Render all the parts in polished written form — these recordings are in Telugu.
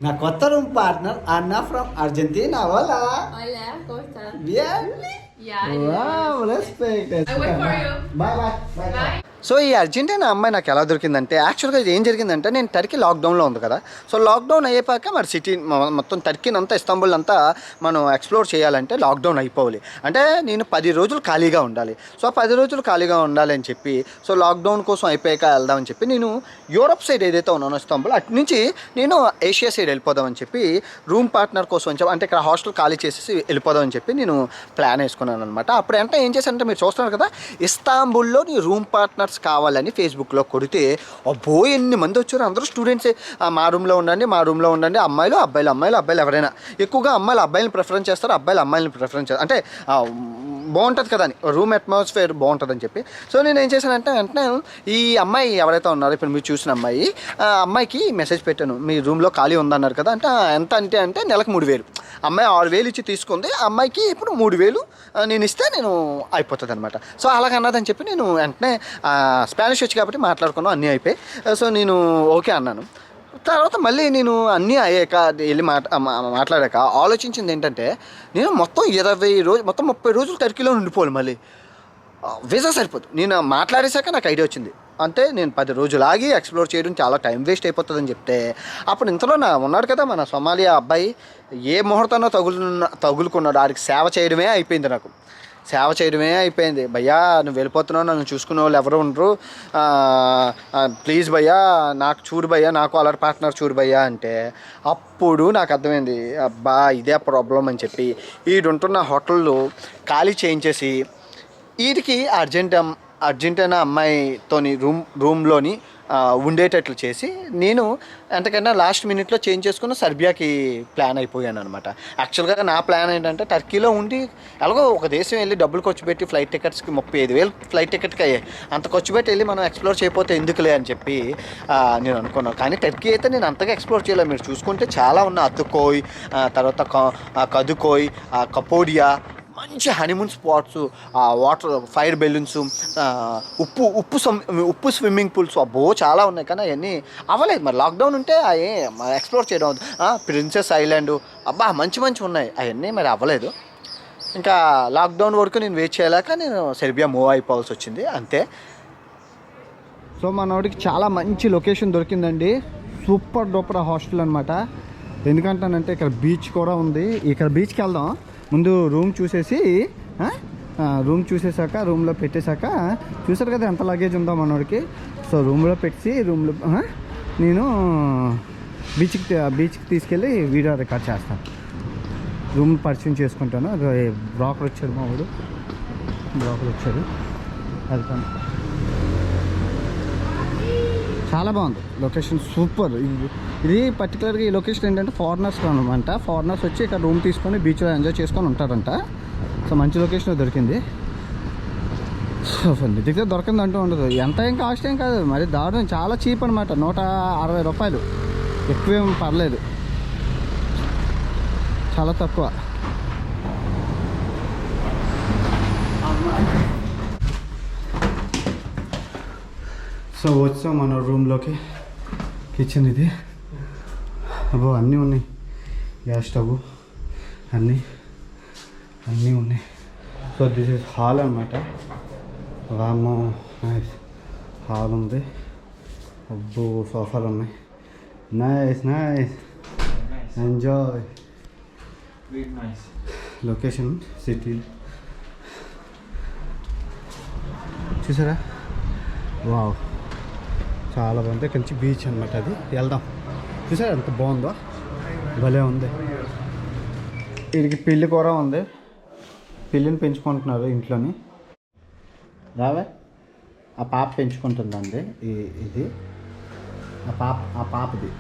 Na కొత్త room partner Anna from Argentina. Hola. Hola, ¿cómo estás? Bien. Yeah, Wow, respect. I wait for you. Bye bye. Bye. Bye. So ఈ అర్జెంటీనా అమ్మాయి నాకు ఎలా దొరికిందంటే యాక్చువల్గా ఇది ఏం జరిగిందంటే నేను టర్కీ లాక్డౌన్లో ఉంది కదా. సో లాక్డౌన్ అయ్యాక మరి సిటీ మొత్తం టర్కీని అంతా ఇస్తాంబుల్ అంతా మనం ఎక్స్ప్లోర్ చేయాలంటే లాక్డౌన్ అయిపోవాలి. అంటే నేను 10 రోజులు ఖాళీగా ఉండాలి. సో 10 రోజులు ఖాళీగా ఉండాలి అని చెప్పి సో లాక్డౌన్ కోసం అయిపోయాక వెళ్దామని చెప్పి నేను యూరోప్ సైడ్ ఏదైతే ఉన్నానో ఇస్తాంబుల్ అటు నుంచి నేను ఏషియా సైడ్ వెళ్ళిపోదామని చెప్పి రూమ్ పార్ట్నర్ కోసం అని చెప్పి అంటే ఇక్కడ హాస్టల్ ఖాళీ చేసేసి వెళ్ళిపోదామని చెప్పి నేను ప్లాన్ వేసుకున్నాను అనమాట. అప్పుడు అంటే ఏం చేశానంటే మీరు చూస్తున్నారు కదా, ఇస్తాంబుల్లో నీ రూమ్ పార్ట్నర్ కావాలని ఫేస్బుక్లో కొడితే అబ్బో ఎన్ని మంది వచ్చారు. అందరూ స్టూడెంట్సే. మా రూమ్లో ఉండండి అమ్మాయిలు అబ్బాయిలు ఎవరైనా ఎక్కువగా అమ్మాయిలు అబ్బాయిని ప్రిఫరెన్స్ చేస్తారు, అబ్బాయిలు అమ్మాయిని ప్రిఫరెన్స్ చేస్తారు. అంటే బాగుంటుంది కదా అని, రూమ్ అట్మాస్ఫియర్ బాగుంటుందని చెప్పి. సో నేను ఏం చేశానంటే వెంటనే ఈ అమ్మాయి ఎవరైతే ఉన్నారో ఇప్పుడు మీరు చూసిన అమ్మాయికి మెసేజ్ పెట్టాను, మీ రూమ్లో ఖాళీ ఉందన్నారు కదా. అంటే ఎంత అంటే నెలకు 3,000. అమ్మాయి 6,000 ఇచ్చి తీసుకుంది, అమ్మాయికి ఇప్పుడు 3,000 నేను ఇస్తే నేను అయిపోతుంది అనమాట. సో అలాగన్నదని చెప్పి నేను వెంటనే స్పానిష్ వచ్చి కాబట్టి మాట్లాడుకున్నాం, అన్నీ అయిపోయి. సో నేను ఓకే అన్నాను. తర్వాత మళ్ళీ నేను అన్నీ అయ్యాక వెళ్ళి మాట్లాడాక ఆలోచించింది ఏంటంటే నేను మొత్తం 20 రోజులు మొత్తం 30 రోజులు టర్కీలో ఉండిపోవాలి. మళ్ళీ వీసా సరిపోదు. నేను మాట్లాడేశాక నాకు ఐడియా వచ్చింది, అంటే నేను 10 రోజులు ఆగి ఎక్స్ప్లోర్ చేయడం చాలా టైం వేస్ట్ అయిపోతుందని చెప్తే అప్పుడు ఇంతలో ఉన్నాడు కదా మన సోమాలియా అబ్బాయి, ఏ ముహూర్తంలో తగులుకున్నాడు, ఆడికి సేవ చేయడమే అయిపోయింది. భయ్యా నువ్వు వెళ్ళిపోతున్నావు, నన్ను చూసుకునే వాళ్ళు ఎవరు ఉండరు, ప్లీజ్ భయ్యా నాకు చూడు భయ్యా, నాకు అలర్ పార్ట్నర్ చూడు భయ్యా అంటే అప్పుడు నాకు అర్థమైంది, అబ్బా ఇదే ప్రాబ్లం అని చెప్పి ఈడుంటున్న హోటల్లో ఖాళీ చేయించేసి వీటికి అర్జెంటీనా అమ్మాయితోని రూమ్లోని ఉండేటట్లు చేసి నేను ఎంతకైనా లాస్ట్ మినిట్లో చేంజ్ చేసుకుని సర్బియాకి ప్లాన్ అయిపోయాను అనమాట. యాక్చువల్గా నా ప్లాన్ ఏంటంటే టర్కీలో ఉండి ఎలాగో ఒక దేశం వెళ్ళి డబ్బులు ఖర్చు పెట్టి ఫ్లైట్ టికెట్స్కి 35,000 ఫ్లైట్ టికెట్కి అయ్యాయి. అంత ఖర్చు పెట్టి వెళ్ళి మనం ఎక్స్ప్లోర్ చేయకపోతే ఎందుకులే అని చెప్పి నేను అనుకున్నాను. కానీ టర్కీ అయితే నేను అంతగా ఎక్స్ప్లోర్ చేయలేదు. మీరు చూసుకుంటే చాలా ఉన్నాయి, అతుకోయ్, తర్వాత కదుకోయ్, కపోడియా, మంచి honeymoon spots, water fire balloons, ఉప్పు స్విమ్మింగ్ పూల్స్, అబ్బో చాలా ఉన్నాయి. కానీ అవన్నీ అవ్వలేదు. మరి లాక్డౌన్ ఉంటే అవి ఎక్స్ప్లోర్ చేయడం. ప్రిన్సెస్ ఐలాండ్, అబ్బా మంచి ఉన్నాయి, అవన్నీ మరి అవ్వలేదు. ఇంకా లాక్డౌన్ వరకు నేను వెయిట్ చేయలేక నేను సెర్బియా మూవ్ అయిపోవాల్సి వచ్చింది, అంతే. సో మనోడికి చాలా మంచి లొకేషన్ దొరికిందండి, సూపర్ డూపర్ హాస్టల్ అనమాట. ఎందుకంటానంటే ఇక్కడ బీచ్ కూడా ఉంది. ఇక్కడ బీచ్కి వెళ్దాం, ముందు రూమ్ చూసేసాక రూమ్లో పెట్టేశాక చూసారు కదా ఎంత లగేజ్ ఉందో మనోడికి. సో రూమ్లో నేను బీచ్కి తీసుకెళ్ళి వీడియో రికార్డ్ చేస్తాను, రూమ్ పరిచయం చేసుకుంటాను. బ్రోకర్ వచ్చాడు, మా వాడు బ్రోకర్ వచ్చాడు, వెళ్తాను. చాలా బాగుంది లొకేషన్, సూపర్. ఇది పర్టికులర్గా ఈ లొకేషన్ ఏంటంటే ఫారినర్స్ అనమాట. ఫారినర్స్ వచ్చి ఇక్కడ రూమ్ తీసుకొని బీచ్లో ఎంజాయ్ చేసుకొని ఉంటారంట. సో మంచి లొకేషన్ దొరికింది. సో దిగితే దొరికింది అంటూ ఉండదు, ఎంత ఏం కాస్ట్ ఏం కాదు, మరి దారుణం, చాలా చీప్ అనమాట. 160 రూపాయలు, ఎక్కువేం పర్లేదు, చాలా తక్కువ. సో వచ్చాం మన రూమ్లోకి. కిచెన్ ఇది, అబ్బో అన్నీ ఉన్నాయి, గ్యాస్ స్టవ్ అన్నీ ఉన్నాయి. సో దిస్ ఇస్ హాల్ అనమాట. రామో నైస్ హాల్ ఉంది, అబ్బో సోఫాలు ఉన్నాయి, నైస్ ఎంజాయ్. లొకేషన్ సిటీ చూసారా, వావ్ చాలా బాగుంది. కొంచెం బీచ్ అనమాట, అది వెళ్దాం. చూసారా ఎంత బాగుందో, భలే ఉంది. వీడికి పిల్లి కూడా ఉంది, పిల్లిని పెంచుకుంటున్నారు ఇంట్లోని. రావే ఆ పాప పెంచుకుంటుందండి ఇది, ఆ పాపది,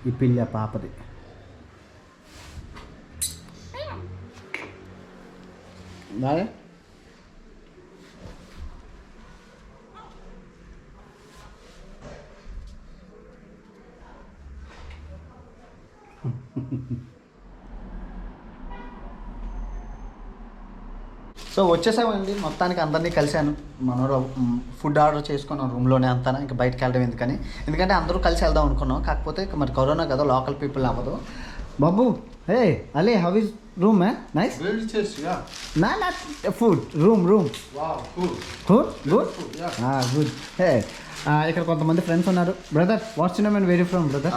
ఈ పిల్లి ఆ పాపది. రావే సో వచ్చేసామండి, మొత్తానికి అందరినీ కలిశాను. మనోడు ఫుడ్ ఆర్డర్ చేసుకున్నాం రూమ్లోనే అంతా, ఇంకా బయటకు వెళ్ళడం ఎందుకంటే అందరూ కలిసి వెళ్దాం అనుకున్నాం. కాకపోతే మరి కరోనా కదా, లోకల్ పీపుల్ అవ్వదు. బాబు హే అలే, how is room nice? Very tasty, yeah. Not food, room. Wow, cool. Good Yeah. Good. Hey ఇక్కడ కొంతమంది ఫ్రెండ్స్ ఉన్నారు. Brother, what's your name and where from brother?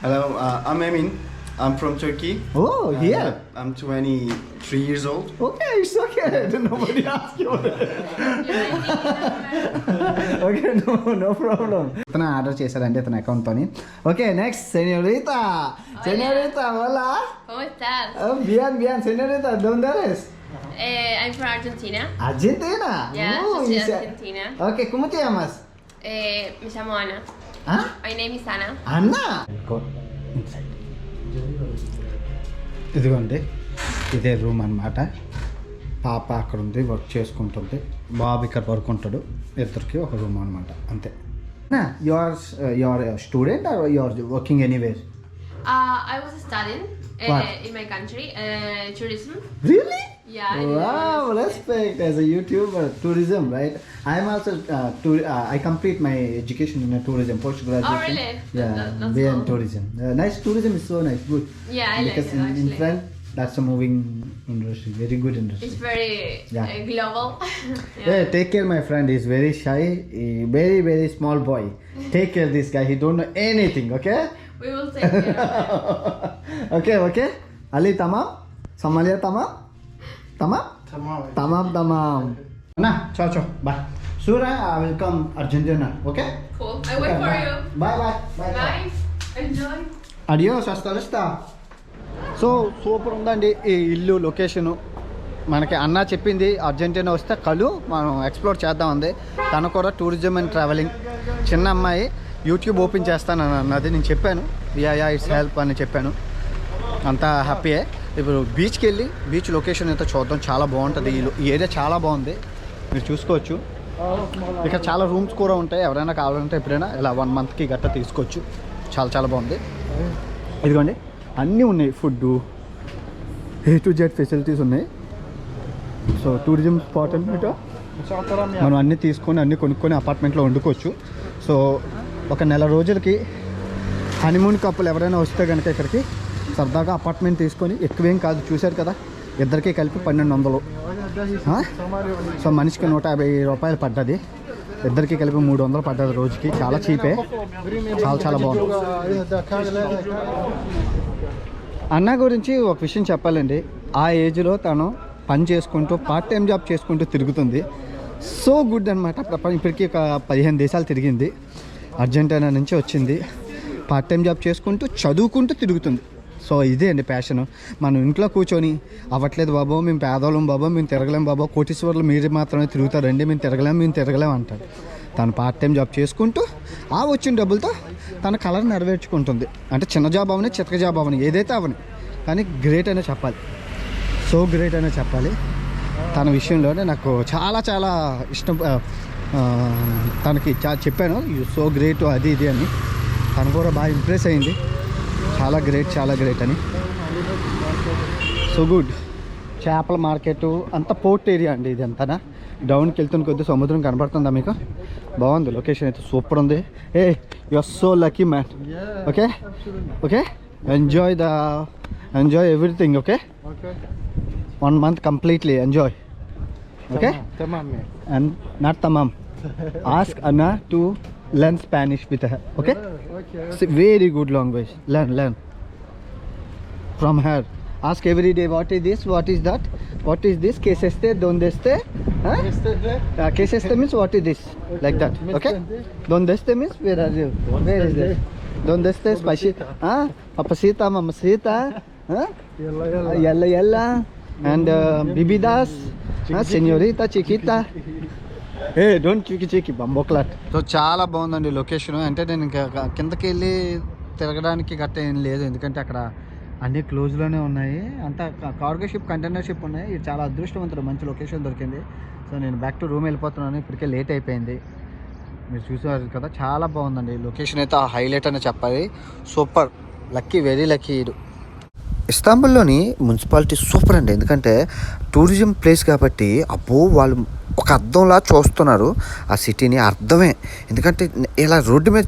Hello, I'm Emin. I'm from Turkey. Oh, here. I'm 23 years old. Okay, it's okay. Nobody asked you. Okay, no problem. ఇతను ఆర్డర్ చేశారండి ఇతని అకౌంట్తోని. ఓకే, నెక్స్ట్ సెన్యోరితా. Hola. ¿Cómo estás? Bien, señorita, ¿dónde eres? I'm from Argentina. Argentina. Yeah, yo soy de Argentina. Okay, ¿cómo te llamas? Me llamo Ana. Huh? My name is Ana. Anna. Go inside. ఇదిగోండి, ఇదే రూమ్ అన్నమాట. పాప అక్కడ ఉంది, వర్క్ చేసుకుంటుంది. బాబు ఇక్కడ పడుకుంటాడు. ఇద్దరికి ఒక రూమ్ అనమాట, అంతే. You're student or you're working anywhere? I was studying in my country, tourism. Really? Yeah. Wow, respect as a YouTuber, tourism, right? I'm also I complete my education in a tourism, postgraduate. Oh, really? Yeah, That's BA in cool. tourism. Nice, tourism is so nice, good. Yeah, I like because it in actually. France, that's a moving industry, very good industry. It's very Yeah. global. Yeah, take care, my friend. He's very shy, very small boy. Take care, this guy. He don't know anything. Okay? We will take care of it. Okay. Ali, tamam? Somalia, tamam? Tamam? Tamam. Nah, ciao. Bye. Sura, I will come Argentina. Okay? Cool. I wait for bye. you. Bye. Bye. Enjoy. Adios, hasta la vista. So super ఉందండి ఈ ఇల్లు, లొకేషను. మనకి అన్న చెప్పింది అర్జెంటీనా వస్తే మనం ఎక్స్ప్లోర్ చేద్దాం అంది. తను కూడా టూరిజం అండ్ ట్రావెలింగ్, చిన్న అమ్మాయి యూట్యూబ్ ఓపెన్ చేస్తానని అన్నది. నేను చెప్పాను యా ఇట్స్ హెల్ప్ అని చెప్పాను. అంతా హ్యాపీయే. ఇప్పుడు బీచ్కి వెళ్ళి బీచ్ లొకేషన్ అయితే చూద్దాం. చాలా బాగుంటుంది ఈ ఏరియా, చాలా బాగుంది. మీరు చూసుకోవచ్చు. ఇక్కడ చాలా రూమ్స్ కూడా ఉంటాయి. ఎవరైనా కావాలంటే ఎప్పుడైనా ఇలా 1 monthకి గట్రా తీసుకోవచ్చు. చాలా బాగుంది. ఇదిగోండి, అన్నీ ఉన్నాయి. Food A to Z facilities ఉన్నాయి. సో టూరిజం స్పాట్ అనమాట. మనం అన్నీ తీసుకొని అన్నీ కొనుక్కొని అపార్ట్మెంట్లో వండుకోవచ్చు. సో ఒక నెల రోజులకి హనీమూన్ కప్పులు ఎవరైనా వస్తే కనుక ఇక్కడికి సరదాగా అపార్ట్మెంట్ తీసుకొని, ఎక్కువేం కాదు, చూశారు కదా, ఇద్దరికి కలిపి 1200. సో మనిషికి 150 రూపాయలు పడ్డది. ఇద్దరికి కలిపి 300 పడ్డది రోజుకి. చాలా చీపే, చాలా బాగుంది. అన్న గురించి ఒక విషయం చెప్పాలండి. ఆ ఏజ్లో తను పని చేసుకుంటూ పార్ట్ టైం జాబ్ చేసుకుంటూ తిరుగుతుంది. సో గుడ్ అనమాట. ఇప్పటికీ ఒక 15 దేశాలు తిరిగింది. అర్జెంటీనా నుంచి వచ్చింది. పార్ట్ టైం జాబ్ చేసుకుంటూ చదువుకుంటూ తిరుగుతుంది. సో ఇదే అండి ప్యాషను. మనం ఇంట్లో కూర్చొని అవ్వట్లేదు బాబో, మేము పేదవాళ్ళం బాబో, మేము తిరగలేం బాబో, కోటీశ్వర్లు మీరు మాత్రమే తిరుగుతారండి, మేము తిరగలేం అంటారు. తను పార్ట్ టైం జాబ్ చేసుకుంటూ ఆ వచ్చిన డబ్బులతో తన కళను నెరవేర్చుకుంటుంది. అంటే చిన్న జాబ్ అవని, చితక జాబ్ అవని, ఏదైతే అవని, కానీ గ్రేట్ అనే చెప్పాలి. సో గ్రేట్ అనే చెప్పాలి. తన విషయంలోనే నాకు చాలా ఇష్టం. తనకి చెప్పాను సో గ్రేట్ అది ఇది అని. తను కూడా బాగా ఇంప్రెస్ అయింది. చాలా గ్రేట్ అని. So good. చేపల మార్కెట్ అంతా పోర్ట్ ఏరియా అండి ఇది అంతా. డౌన్కి వెళ్తున్న కొద్ది సముద్రం కనబడుతుందా మీకు? బాగుంది లొకేషన్ అయితే, సూపర్ ఉంది. Eh you are so lucky man. Okay enjoy everything. Okay 1 month completely enjoy. Okay? Tamam. And not tamam. Ask Anna to learn Spanish with her. Okay? It's a very good language. Learn from her. Ask every day, what is this, what is that, what is this, que es este, donde este, que es este means what is this, like that. Okay? Donde este means where are you, where is this, donde este spacita, papacita, mamacita, yalla and bibidas, señorita, chiquita. Eh don't చికి బంబోక్లాట్. సో చాలా బాగుందండి లొకేషన్. అంటే నేను ఇంకా కిందకి వెళ్ళి తిరగడానికి గట్ట ఏం లేదు, ఎందుకంటే అక్కడ అన్నీ క్లోజ్లోనే ఉన్నాయి. అంతా కార్గో షిప్, కంటైనర్ షిప్ ఉన్నాయి. ఇది చాలా అదృష్టవంతుడు, మంచి లొకేషన్ దొరికింది. సో నేను బ్యాక్ టు రూమ్ వెళ్ళిపోతున్నాను. ఇప్పటికే లేట్ అయిపోయింది. మీరు చూసారు కదా, చాలా బాగుందండి లొకేషన్ అయితే. హైలైట్ అని చెప్పాలి. Super lucky, very lucky. ఇస్తాంబుల్లోని మున్సిపాలిటీ సూపర్ అండి. ఎందుకంటే టూరిజం ప్లేస్ కాబట్టి అబ్బో వాళ్ళు ఒక అద్దంలా చూస్తున్నారు ఆ సిటీని. అర్థమే, ఎందుకంటే ఇలా రోడ్డు మీద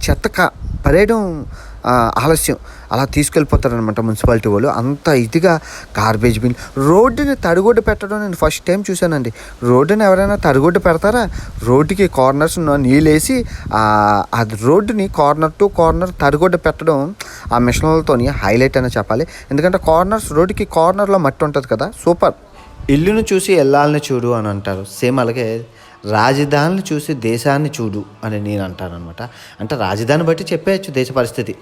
పడేయడం ఆలస్యం, అలా తీసుకెళ్ళిపోతారనమాట మున్సిపాలిటీ వాళ్ళు. అంత ఇదిగా గార్బేజ్ బిన్, రోడ్డుని తడిగొడ్డు పెట్టడం నేను ఫస్ట్ టైం చూశానండి. రోడ్డుని ఎవరైనా తడిగొడ్డు పెడతారా? రోడ్డుకి కార్నర్స్ నీళ్ళేసి అది రోడ్డుని కార్నర్ టు కార్నర్ తడిగొడ్డు పెట్టడం ఆ మిషన్లతో హైలైట్ అని చెప్పాలి. ఎందుకంటే రోడ్డుకి కార్నర్లో మట్టి ఉంటుంది కదా, సూపర్. ఇల్లును చూసి ఎల్లాలని చూడు అని అంటారు. సేమ్ అలాగే రాజధానిని చూసి దేశాన్ని చూడు అని నేను అంటాను అనమాట. అంటే రాజధాని బట్టి చెప్పేయచ్చు దేశ పరిస్థితి.